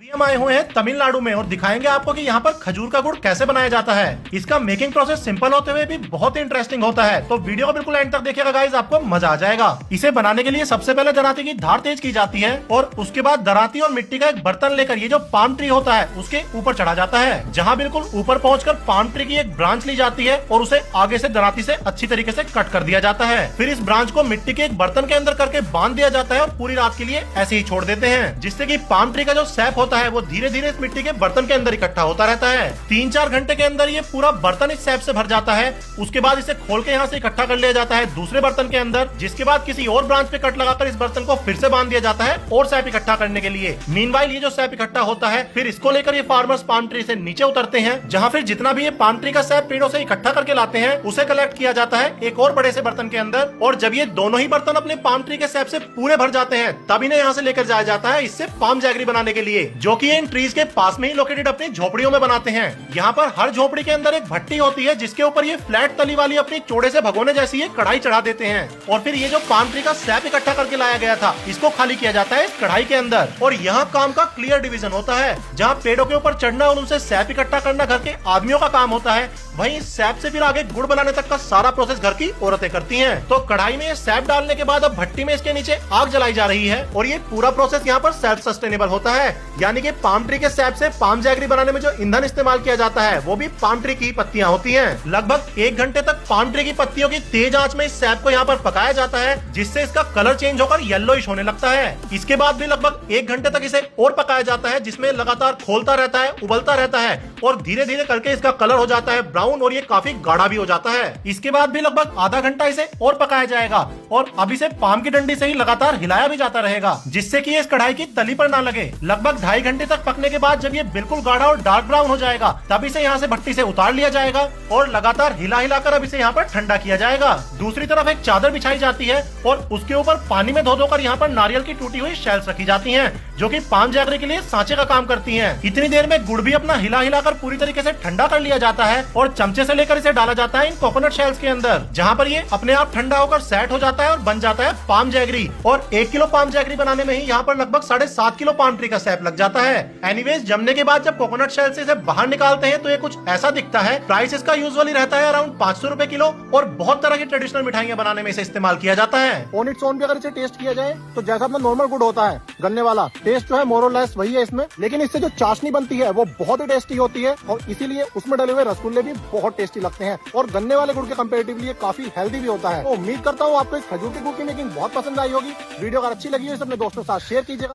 अभी हम आए हुए हैं तमिलनाडु में और दिखाएंगे आपको कि यहाँ पर खजूर का गुड़ कैसे बनाया जाता है। इसका मेकिंग प्रोसेस सिंपल होते हुए भी बहुत ही इंटरेस्टिंग होता है, तो वीडियो को बिल्कुल एंड तक देखिएगा गाइस, आपको मजा आ जाएगा। इसे बनाने के लिए सबसे पहले दराती की धार तेज की जाती है और उसके बाद दराती और मिट्टी का एक बर्तन लेकर ये जो पाम ट्री होता है उसके ऊपर चढ़ा जाता है, जहाँ बिल्कुल ऊपर पहुँचकर पाम ट्री की एक ब्रांच ली जाती है और उसे आगे से दराती से अच्छी तरीके से कट कर दिया जाता है। फिर इस ब्रांच को मिट्टी के एक बर्तन के अंदर करके बांध दिया जाता है और पूरी रात के लिए ऐसे ही छोड़ देते हैं, जिससे कि पाम ट्री का जो सैप होता है वो धीरे धीरे इस मिट्टी के बर्तन के अंदर इकट्ठा होता रहता है। 3-4 घंटे के अंदर ये पूरा बर्तन इस सैप से भर जाता है। उसके बाद इसे खोल के यहाँ से इकट्ठा कर लिया जाता है दूसरे बर्तन के अंदर, जिसके बाद किसी और ब्रांच पे कट लगाकर इस बर्तन को फिर से बांध दिया जाता है और सैप इकट्ठा करने के लिए। मीनवाइल ये जो सैप इकट्ठा होता है फिर इसको लेकर ये फार्मर्स पाम ट्री से नीचे उतरते हैं, जहाँ फिर जितना भी ये पाम ट्री का सैप पेड़ों से इकट्ठा करके लाते हैं उसे कलेक्ट किया जाता है एक और बड़े से बर्तन के अंदर। और जब ये दोनों ही बर्तन अपने पाम ट्री के सैप से पूरे भर जाते हैं तब इन्हें यहाँ से लेकर जाया जाता है इससे पाम जैगरी बनाने के लिए, जो कि इन ट्रीज के पास में ही लोकेटेड अपनी झोपड़ियों में बनाते हैं। यहाँ पर हर झोपड़ी के अंदर एक भट्टी होती है जिसके ऊपर ये फ्लैट तली वाली अपनी चौड़े से भगोने जैसी ये कढ़ाई चढ़ा देते हैं और फिर ये जो पाम ट्री का सैप इकट्ठा करके लाया गया था इसको खाली किया जाता है इस कढ़ाई के अंदर। और यहाँ काम का क्लियर डिवीजन होता है, जहाँ पेड़ों के ऊपर चढ़ना और उनसे सैप इकट्ठा करना घर के आदमियों का काम होता है, वहीं इस सैप से फिर आगे गुड़ बनाने तक का सारा प्रोसेस घर की औरतें करती हैं। तो कढ़ाई में ये सैप डालने के बाद अब भट्टी में इसके नीचे आग जलाई जा रही है और ये पूरा प्रोसेस यहाँ पर सेल्फ सस्टेनेबल होता है, यानी कि पाम ट्री के सैप से पाम जैगरी बनाने में जो ईंधन इस्तेमाल किया जाता है वो भी पाम ट्री की पत्तियां होती हैं। लगभग 1 घंटे तक पाम ट्री की पत्तियों की तेज आंच में इस सैप को यहाँ पर पकाया जाता है, जिससे इसका कलर चेंज होकर येलोइश होने लगता है। इसके बाद भी लगभग 1 घंटे तक इसे और पकाया जाता है, जिसमें लगातार खोलता रहता है, उबलता रहता है और धीरे धीरे करके इसका कलर हो जाता है ब्राउन और ये काफी गाढ़ा भी हो जाता है। इसके बाद भी लगभग आधा घंटा इसे और पकाया जाएगा और अब इसे पाम की डंडी से ही लगातार हिलाया भी जाता रहेगा, जिससे कि इस कढ़ाई की तली पर ना लगे। लगभग 2.5 घंटे तक पकने के बाद जब ये बिल्कुल गाढ़ा और डार्क ब्राउन हो जाएगा तब इसे यहाँ से भट्टी से उतार लिया जाएगा और लगातार हिला हिलाकर अब इसे यहाँ पर ठंडा किया जाएगा। दूसरी तरफ एक चादर बिछाई जाती है और उसके ऊपर पानी में धो धोकर यहाँ पर नारियल की टूटी हुई शेल्स रखी जाती हैं, जो कि पाम जैगरी के लिए सांचे का काम करती हैं। इतनी देर में गुड़ भी अपना हिला हिलाकर पूरी तरीके से ठंडा कर लिया जाता है और चमचे से लेकर इसे डाला जाता है इन कोकोनट शेल्स के अंदर, जहाँ पर ये अपने आप ठंडा होकर सेट हो जाता है और बन जाता है पाम जैगरी। और 1 किलो पाम जैगरी बनाने में ही यहाँ पर लगभग 7.5 किलो पाम ट्री का सैप लग जाता है। एनीवेज, जमने के बाद जब कोकोनट शेल से इसे बाहर निकालते हैं तो ये कुछ ऐसा दिखता है। प्राइस इसका यूजुअली रहता है अराउंड 500 रुपए किलो और बहुत तरह की ट्रेडिशनल मिठाइयाँ बनाने में इसे इस्तेमाल किया जाता है। ऑन इट्स ओन भी अगर इसे टेस्ट किया जाए तो जैसा अपना नॉर्मल गुड़ होता है गन्ने वाला टेस्ट जो है मोर और लेस वही है इसमें, लेकिन इससे जो चाशनी बनती है वो बहुत ही टेस्टी होती है और इसीलिए उसमें डले हुए रसगुल्ले भी बहुत टेस्टी लगते हैं और गन्ने वाले गुड़ के कंपेरेटिवली ये काफी हेल्दी भी होता है। तो उम्मीद करता हूँ आपको इस खजूर के गुड़ की मेकिंग बहुत पसंद आई होगी। वीडियो अगर अच्छी लगी हो इसे अपने दोस्तों के साथ शेयर कीजिएगा।